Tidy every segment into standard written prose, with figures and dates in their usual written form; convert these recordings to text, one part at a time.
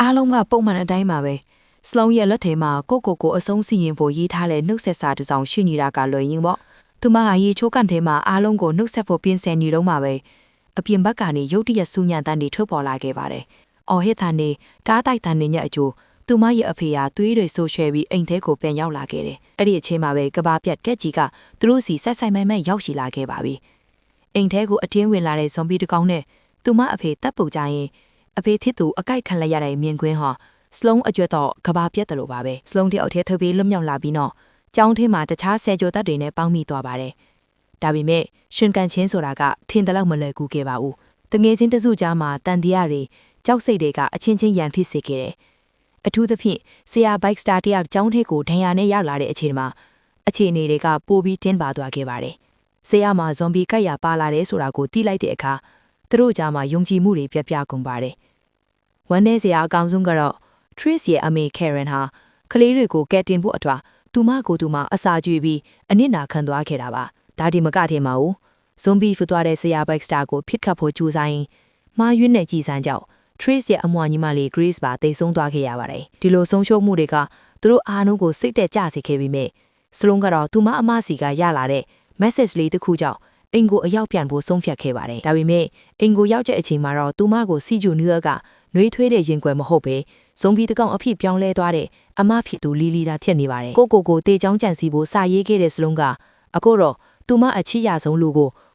အားလုံးကပုံမှန်အတိုင်းပါပဲစလုံးရဲ့လက်ထဲမှာကိုအဆုံးစီရင်ဖို့ရေးထားတဲ့နှုတ်ဆက်စာတစ်စောင်ရှိနေတာကလွယ်ရင်ပေါ့သူမဟာရေချိုးကန်ထဲမှာအားလုံးကိုနှုတ်ဆက်ဖို့ပြင်ဆင်နေတော့မှာပဲအပြင်ဘက်ကနေရုတ်တရက်စူညံတန်းတွေထွက်ပေါ်လာခဲ့ပါတယ်အော်ဟစ်တာနေတားတိုက်တန်းနေညအကျိုးသူမရဲ့အဖေဟာသွေးတွေဆိုးရွှဲပြီးအိမ်ထဲကိုပြန်ရောက်လာခဲ့တယ်အဲ့ဒီအချိန်မှာပဲကဘာပြက်ကက်ကြီးကသူတို့စီဆက်ဆိုင်မဲရောက်ရှိလာခဲ့ပါပြီအိမ်ထဲကိုအတင်းဝင်လာတဲ့ဇွန်ဘီတစ်ကောင်နဲ့သူမအဖေတပ်ပုတ်ကြရင်အဖေthiếtသူအကိုက်ခံလိုက်ရတဲ့မြင်ကွင်းဟာစလုံးအကျွတ်တော့ကဘာပြက်တယ်လို့ပါပဲစလုံးတယောက်ထဲထပ်ပြီးလွတ်မြောက်လာပြီးတော့ကြောင်းထဲမှာတခြားဆယ်ကျော်တပ်တွေနဲ့ပေါင်းမိသွားပါတယ်ဒါပေမဲ့ရှင်ကန်ချင်းဆိုတာကထင်တယ်လို့မလွယ်ကူခဲ့ပါဘူးတငယ်ချင်းတစုကြားမှာတန်တရားတွေကြောက်စိတ်တွေကအချင်းချင်းရန်ဖြစ်စေခဲ့တယ်အထူးသဖြင့်ဆရာဘိုက်စတာတယောက်ကျောင်းထဲကိုဒဏ်ရာနဲ့ရောက်လာတဲ့အချိန်မှာအခြေအနေတွေကပိုပြီးတင်းပါသွားခဲ့ပါတယ်ဆရာမှာဇွန်ဘီကတ်ရပါလာတယ်ဆိုတာကိုသိလိုက်တဲ့အခါသူတို့ကြားမှာယုံကြည်မှုတွေပြတ်ပြားကုန်ပါတယ်ဝမ်းနည်းစရာအကောင်းဆုံးကတော့ Trace ရဲ့အမေ Karen ဟာကလေးတွေကိုကဲတင်ဖို့အတွက်သူမကိုသူမအစာကျွေးပြီးအနစ်နာခံသွားခဲ့တာပါဒါဒီမကထင်ပါဘူးဇွန်ဘီဖြစ်သွားတဲ့ဆရာဘိုက်စတာကိုဖစ်ခတ်ဖို့ကြိုးစားရင်မာရွေးနဲ့ကြည်စမ်းကြောက် Trace ရဲ့အမွှာညီမလေး Grace ပါတိတ်ဆုံးသွားခဲ့ရပါတယ်ဒီလိုဆုံးရှုံးမှုတွေကသူတို့အားလုံးကိုစိတ်တက်ကြစေခဲ့ပြီးမြဲစလုံးကတော့သူမအမစီကရလာတဲ့ message လေးတစ်ခုကြောင့်အင်ကိုအရောက်ပြန်ဖို့ဆုံးဖြတ်ခဲ့ပါတယ်ဒါပေမဲ့အင်ကိုရောက်တဲ့အချိန်မှာတော့သူမကိုစီဂျူနူးကနှွေးထွေးတဲ့ရင်ကွယ်မဟုတ်ပဲဇုံဘီတကောင်အဖြစ်ပြောင်းလဲသွားတဲ့အမဖြစ်သူလီလီသာဖြစ်နေပါတယ်ကိုတေချောင်းကြံစီဖို့စာရေးခဲ့တဲ့စလုံးကအခုတော့သူမအချစ်ရဆုံးလူ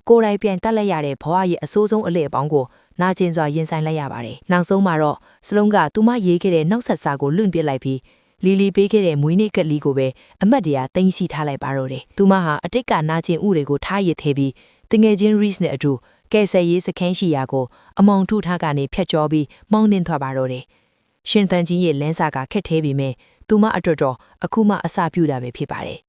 ကိုယ်တိုင်ပြန်တက်လက်ရတဲ့ဘဝရဲ့အဆိုးဆုံးအလဲအပေါင်းကိုနာကျင်စွာရင်ဆိုင်လိုက်ရပါတယ်နောက်ဆုံးမှာတော့စလုံးကသူမရေးခဲ့တဲ့နောက်ဆက်စာကိုလွန့်ပစ်လိုက်ပြီးလီလီပေးခဲ့တဲ့မွေးနေ့ကလီကိုပဲအမတ်တရားတင်စီထားလိုက်ပါတော့တယ်သူမဟာအတိတ်ကနာကျင်ဥတွေကိုထားရစ်သေးပြီးတငယ်ချင်း Reese နဲ့အတူကဲဆယ်ရေးစခန်းရှိရာကိုအမောင်ထုထားကနေဖျက်ကျော်ပြီးမောင်းနှင်သွားပါတော့တယ်ရှင်သန်ကြီးရဲ့လမ်းစာကခက်သေးပေမဲ့သူမအတွက်တော့အခုမှအစာပြူတာပဲဖြစ်ပါတယ်